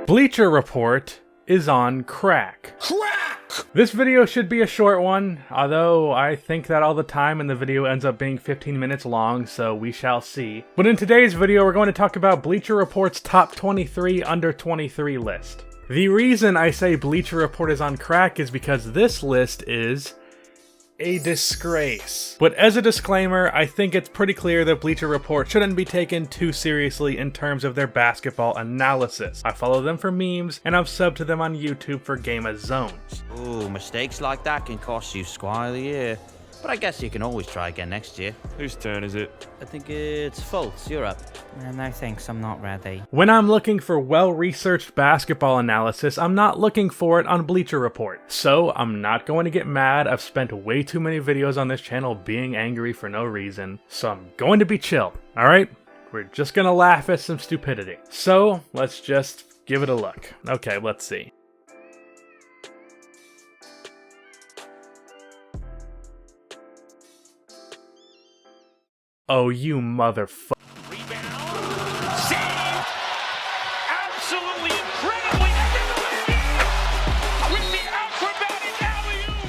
Bleacher Report is on crack. This video should be a short one, although I think that all the time and the video ends up being 15 minutes long, so we shall see. But in today's video, we're going to talk about Bleacher Report's top 23 under 23 list. The reason I say Bleacher Report is on crack is because this list is a disgrace. But as a disclaimer, I think it's pretty clear that Bleacher Report shouldn't be taken too seriously in terms of their basketball analysis. I follow them for memes, and I've subbed to them on YouTube for Game of Zones. Ooh, mistakes like that can cost you Squire of the Year. But I guess you can always try again next year. Whose turn is it? I think it's Fultz. You're up. No thanks, I'm not ready. When I'm looking for well-researched basketball analysis, I'm not looking for it on Bleacher Report. So I'm not going to get mad. I've spent way too many videos on this channel being angry for no reason. So I'm going to be chill, alright? We're just gonna laugh at some stupidity. So let's just give it a look. Okay, let's see. Oh, you motherfucker. Rebound. Save. Absolutely incredibly with the acrobatic alley-oop.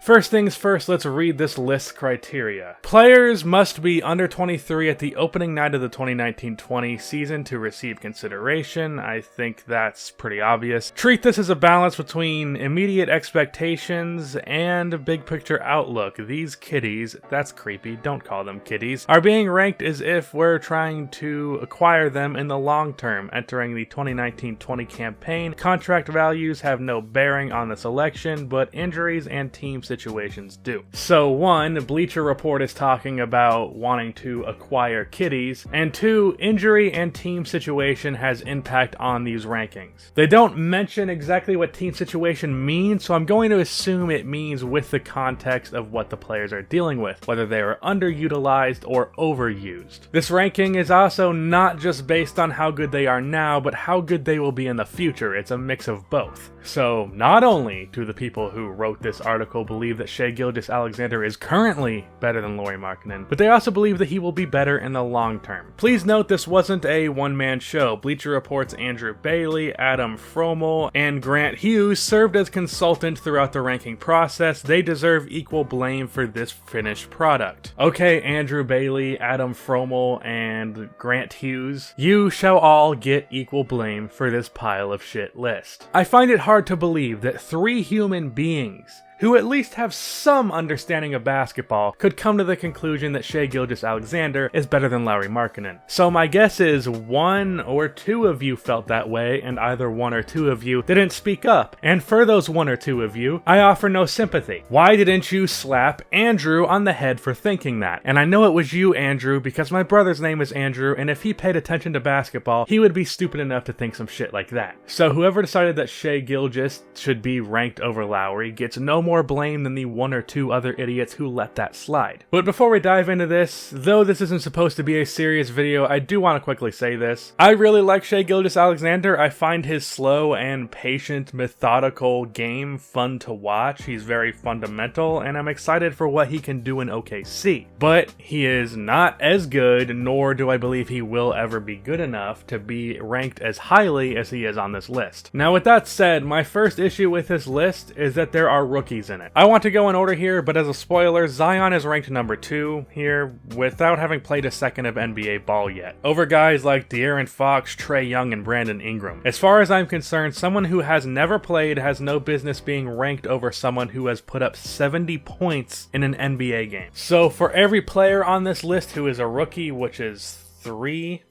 First things first, let's read this list criteria. Players must be under 23 at the opening night of the 2019-20 season to receive consideration. I think that's pretty obvious. Treat this as a balance between immediate expectations and big picture outlook. These kiddies, that's creepy, don't call them kiddies, are being ranked as if we're trying to acquire them in the long term. Entering the 2019-20 campaign, contract values have no bearing on the selection, but injuries and team situations do. So one, Bleacher Report is talking about wanting to acquire kiddies, and two, injury and team situation has impact on these rankings. They don't mention exactly what team situation means, so I'm going to assume it means with the context of what the players are dealing with, whether they are underutilized or overused. This ranking is also not just based on how good they are now, but how good they will be in the future. It's a mix of both. So not only do the people who wrote this article believe that gilgious-alexander is currently better than Lauri Markkanen, but they also believe that he will be better in the long term. Please note this wasn't a one-man show. Bleacher Report's Andrew Bagley, Adam Fromel, and Grant Hughes served as consultants throughout the ranking process. They deserve equal blame for this finished product. Okay, Andrew Bagley, Adam Fromel, and Grant Hughes, you shall all get equal blame for this pile of shit list. I find it hard to believe that three human beings who at least have some understanding of basketball could come to the conclusion that gilgious-alexander is better than Lauri Markkanen. So my guess is one or two of you felt that way, and either one or two of you didn't speak up. And for those one or two of you, I offer no sympathy. Why didn't you slap Andrew on the head for thinking that? And I know it was you, Andrew, because my brother's name is Andrew, and if he paid attention to basketball, he would be stupid enough to think some shit like that. So whoever decided that Gilgeous should be ranked over Lauri gets no more blame than the one or two other idiots who let that slide. But before we dive into this, though this isn't supposed to be a serious video, I do want to quickly say this. I really like gilgious-alexander. I find his slow and patient, methodical game fun to watch. He's very fundamental, and I'm excited for what he can do in OKC. But he is not as good, nor do I believe he will ever be good enough to be ranked as highly as he is on this list. Now with that said, my first issue with this list is that there are rookies in it. I want to go in order here, but as a spoiler, Zion is ranked number 2 here without having played a second of NBA ball yet, over guys like De'Aaron Fox, Trae Young, and Brandon Ingram. As far as I'm concerned, someone who has never played has no business being ranked over someone who has put up 70 points in an NBA game. So for every player on this list who is a rookie, which is 3,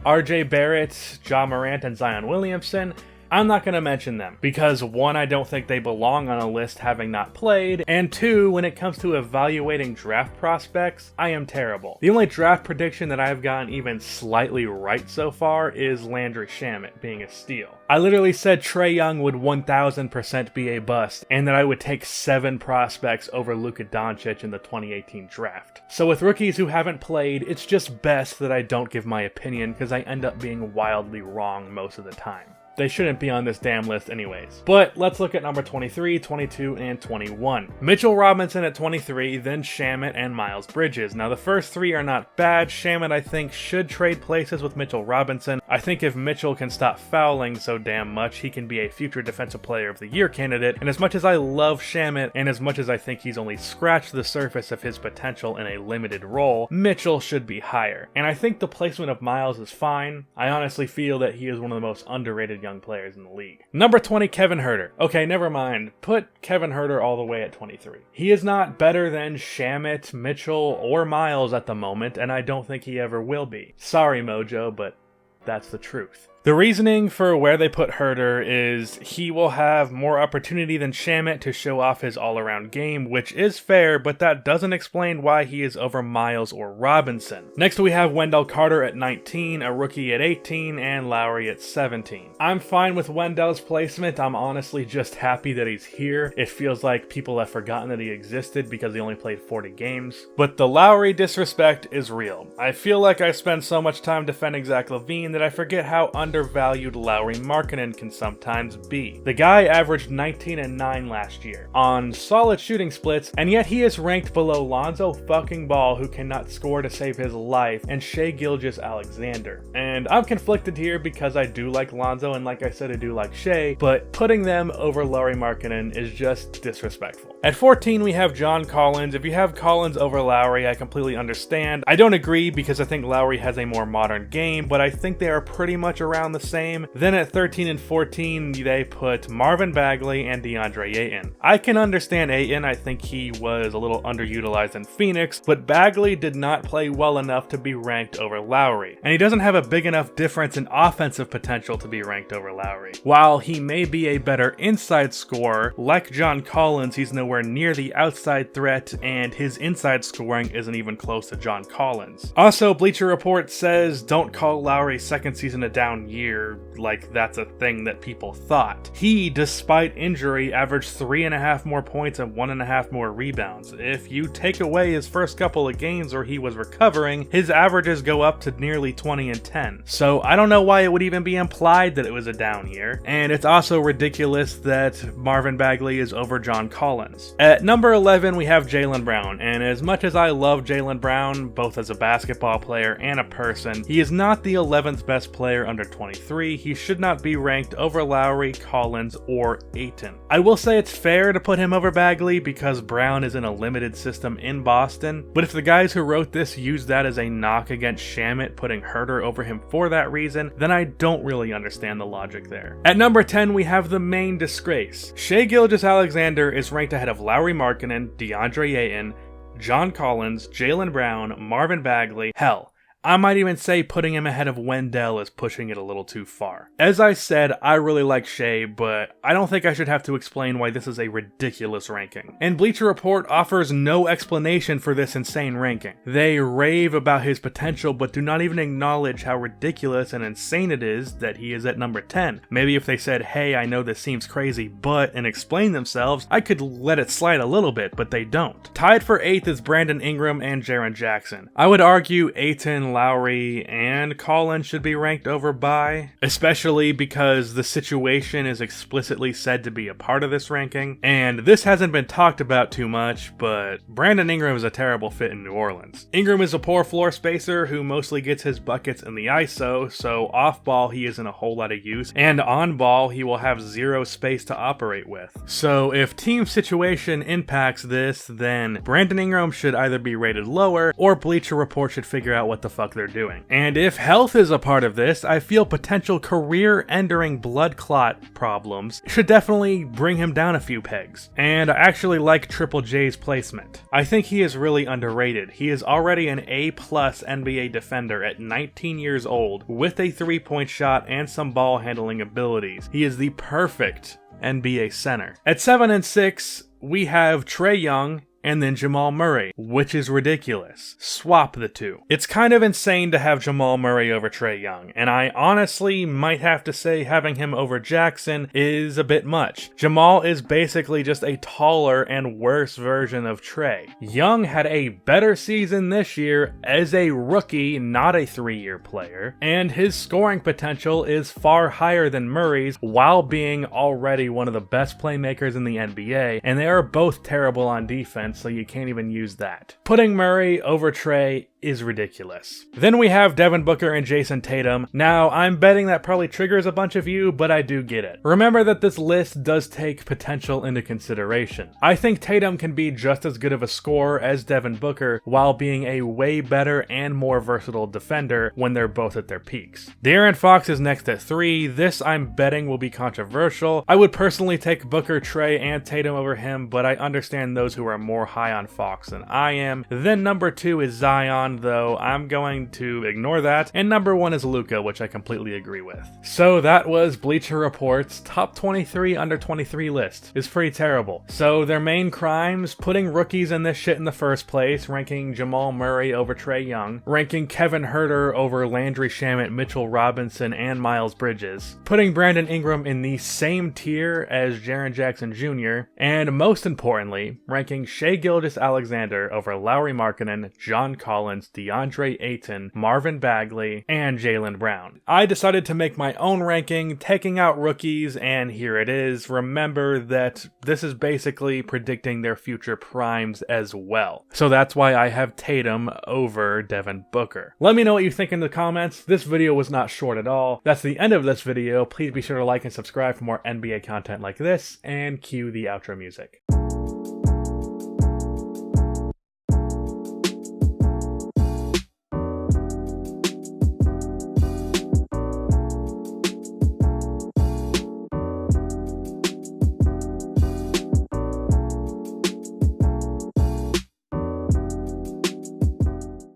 RJ Barrett, Ja Morant, and Zion Williamson, I'm not going to mention them, because one, I don't think they belong on a list having not played, and two, when it comes to evaluating draft prospects, I am terrible. The only draft prediction that I've gotten even slightly right so far is Landry Shamet being a steal. I literally said Trae Young would 1000% be a bust, and that I would take 7 prospects over Luka Doncic in the 2018 draft. So with rookies who haven't played, it's just best that I don't give my opinion, because I end up being wildly wrong most of the time. they shouldn't be on this damn list anyways. But let's look at number 23, 22, and 21. Mitchell Robinson at 23, then Shamet and Miles Bridges. Now the first three are not bad. Shamet, I think, should trade places with Mitchell Robinson. I think if Mitchell can stop fouling so damn much, he can be a future Defensive Player of the Year candidate. And as much as I love Shamet, and as much as I think he's only scratched the surface of his potential in a limited role, Mitchell should be higher. And I think the placement of Miles is fine. I honestly feel that he is one of the most underrated young players in the league. Number 20, Kevin Huerter. Okay, never mind. Put Kevin Huerter all the way at 23. He is not better than Shamet, Mitchell, or Miles at the moment, and I don't think he ever will be. Sorry, Mojo, but that's the truth. The reasoning for where they put Huerter is he will have more opportunity than Shamet to show off his all-around game, which is fair, but that doesn't explain why he is over Miles or Robinson. Next we have Wendell Carter at 19, a rookie at 18, and Lowry at 17. I'm fine with Wendell's placement. I'm honestly just happy that he's here. It feels like people have forgotten that he existed because he only played 40 games. But the Lowry disrespect is real. I feel like I spend so much time defending Zach LaVine that I forget how undervalued Lauri Markkanen can sometimes be. The guy averaged 19 and 9 last year on solid shooting splits, and yet he is ranked below Lonzo fucking Ball, who cannot score to save his life, and Shai Gilgeous-Alexander. And I'm conflicted here because I do like Lonzo, and like I said, I do like Shai, but putting them over Lauri Markkanen is just disrespectful. At 14, we have John Collins. If you have Collins over Lowry, I completely understand. I don't agree because I think Lowry has a more modern game, but I think they are pretty much around the same. Then at 13 and 14, they put Marvin Bagley and DeAndre Ayton. I can understand Ayton. I think he was a little underutilized in Phoenix, but Bagley did not play well enough to be ranked over Lowry. And he doesn't have a big enough difference in offensive potential to be ranked over Lowry. While he may be a better inside scorer, like John Collins, he's nowhere near the outside threat, and his inside scoring isn't even close to John Collins. Also, Bleacher Report says don't call Lowry's second season a down year, like that's a thing that people thought. He, despite injury, averaged 3.5 more points and 1.5 more rebounds. If you take away his first couple of games where he was recovering, his averages go up to nearly 20 and 10. So I don't know why it would even be implied that it was a down year. And it's also ridiculous that Marvin Bagley is over John Collins. At number 11, we have Jaylen Brown. And as much as I love Jaylen Brown, both as a basketball player and a person, he is not the 11th best player under 23. He should not be ranked over Lowry, Collins, or Ayton. I will say it's fair to put him over Bagley because Brown is in a limited system in Boston, but if the guys who wrote this use that as a knock against Shamet, putting Huerter over him for that reason, then I don't really understand the logic there. At number 10, we have the main disgrace. Shai Gilgeous-Alexander is ranked ahead of Lauri Markkanen, DeAndre Ayton, John Collins, Jaylen Brown, Marvin Bagley. Hell, I might even say putting him ahead of Wendell is pushing it a little too far. As I said, I really like Shai, but I don't think I should have to explain why this is a ridiculous ranking. And Bleacher Report offers no explanation for this insane ranking. They rave about his potential, but do not even acknowledge how ridiculous and insane it is that he is at number 10. Maybe if they said, hey, I know this seems crazy, but, and explain themselves, I could let it slide a little bit, but they don't. Tied for 8th is Brandon Ingram and Jaren Jackson. I would argue Ayton, Lowry, and Collins should be ranked over by, especially because the situation is explicitly said to be a part of this ranking, and this hasn't been talked about too much, but Brandon Ingram is a terrible fit in New Orleans. Ingram is a poor floor spacer who mostly gets his buckets in the ISO, so off ball he isn't a whole lot of use, and on ball he will have zero space to operate with. So if team situation impacts this, then Brandon Ingram should either be rated lower, or Bleacher Report should figure out what the fuck they're doing. And if health is a part of this, I feel potential career-ending blood clot problems should definitely bring him down a few pegs. And I actually like Triple J's placement. I think he is really underrated. He is already an A+ NBA defender at 19 years old with a 3-point shot and some ball handling abilities. He is the perfect NBA center. At 7 and 6, we have Trae Young, and then Jamal Murray, which is ridiculous. Swap the two. It's kind of insane to have Jamal Murray over Trae Young, and I honestly might have to say having him over Jackson is a bit much. Jamal is basically just a taller and worse version of Trae. Young had a better season this year as a rookie, not a 3-year player, and his scoring potential is far higher than Murray's while being already one of the best playmakers in the NBA, and they are both terrible on defense, so you can't even use that. Putting Murray over Trae is ridiculous. Then we have Devin Booker and Jason Tatum. Now, I'm betting that probably triggers a bunch of you, but I do get it. Remember that this list does take potential into consideration. I think Tatum can be just as good of a scorer as Devin Booker while being a way better and more versatile defender when they're both at their peaks. De'Aaron Fox is next at 3. This I'm betting will be controversial. I would personally take Booker, Trae, and Tatum over him, but I understand those who are more high on Fox than I am. Then number 2 is Zion, though I'm going to ignore that, and number 1 is Luka, which I completely agree with. So that was Bleacher Report's top 23 under 23 list. It's pretty terrible. So their main crimes: putting rookies in this shit in the first place, ranking Jamal Murray over Trae Young, ranking Kevin Huerter over Landry Shamet, Mitchell Robinson, and Miles Bridges, putting Brandon Ingram in the same tier as Jaren Jackson Jr., and most importantly, ranking gilgious-alexander over Lauri Markkanen, John Collins, DeAndre Ayton, Marvin Bagley, and Jaylen Brown. I decided to make my own ranking, taking out rookies, and here it is. Remember that this is basically predicting their future primes as well. So that's why I have Tatum over Devin Booker. Let me know what you think in the comments. This video was not short at all. That's the end of this video. Please be sure to like and subscribe for more NBA content like this, and cue the outro music.